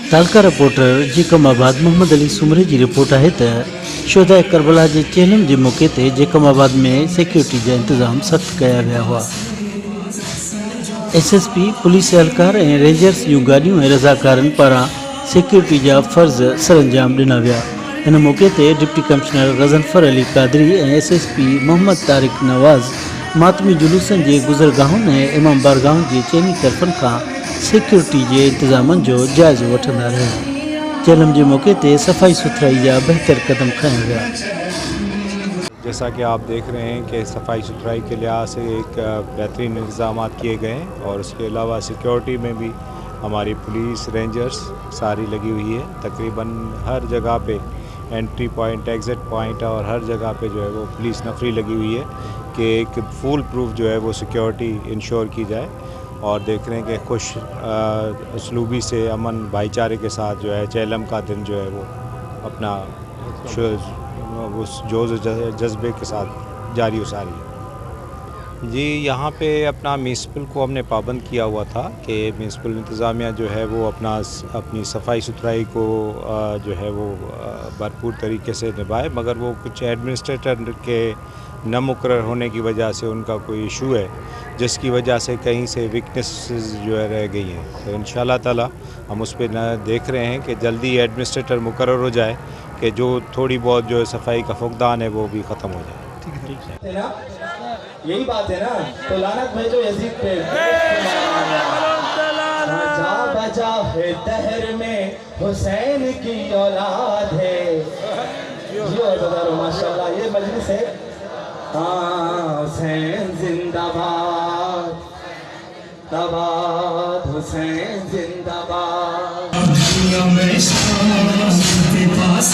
तालका reporter जेकमाबाद Mohammad Ali सुमरे जी report है तो शोधा करबला के चेलम के मौके पर जेकमाबाद में सिक्योरिटी का इंतजाम सख्त किया गया हुआ। SSP पुलिस एहलकार और रेंजर्स जूं गाड़ियों और रज़ाकारन पारा सिक्योरिटी का फर्ज सरअंजाम दिना विया। इन मौके पर डिप्टी कमिश्नर गज़नफर अली कादरी और SSP मोहम्मद तारिक नवाज़ मातमी जुलूसन के गुज़रगाहुन और इमाम बारगाहुन के चैनी तरफन का सिक्योरिटी के इंतजाम जो जायज़ो वठंदा रहा। चेलम के मौके पर सफाई सुथराई का बेहतर कदम खया गया। जैसा कि आप देख रहे हैं कि सफाई सुथराई के लिहाज से एक बेहतरीन इंतजाम किए गए हैं और उसके अलावा सिक्योरिटी में भी हमारी पुलिस रेंजर्स सारी लगी हुई है। तकरीबन हर जगह पे एंट्री पॉइंट, एग्ज़िट पॉइंट और हर जगह पे जो है वो पुलिस नफरी लगी हुई है कि एक फुल प्रूफ जो है वो सिक्योरिटी इंश्योर की जाए। और देख रहे हैं कि खुश उसलूबी से अमन भाईचारे के साथ जो है चेलम का दिन जो है वो अपना उस जोश जज्बे के साथ जारी उसारी है। जी, यहाँ पे अपना म्यूनसिपल को हमने पाबंद किया हुआ था कि म्यूनसिपल इंतज़ामिया जो है वो अपनी सफाई सुथराई को जो है वो भरपूर तरीके से निभाए, मगर वो कुछ एडमिनिस्ट्रेटर के न मुकर्रर होने की वजह से उनका कोई इशू है जिसकी वजह से कहीं से वीकनेस जो है रह गई हैं। तो इंशाल्लाह ताला हम उस पर देख रहे हैं कि जल्दी एडमिनिस्ट्रेटर मुकर्रर हो जाए कि जो थोड़ी बहुत जो सफाई का फुकदान है वो भी ख़त्म हो जाए। ठीक है ना, यही बात है ना। तो लानत भेजो यजीद पे। जा बजा है दहर में हुसैन की औलाद है। माशाल्लाह ये मजलिस है। हुसैन जिंदाबाद, दाबाद हुसैन जिंदाबाद। दुनिया में शान के पास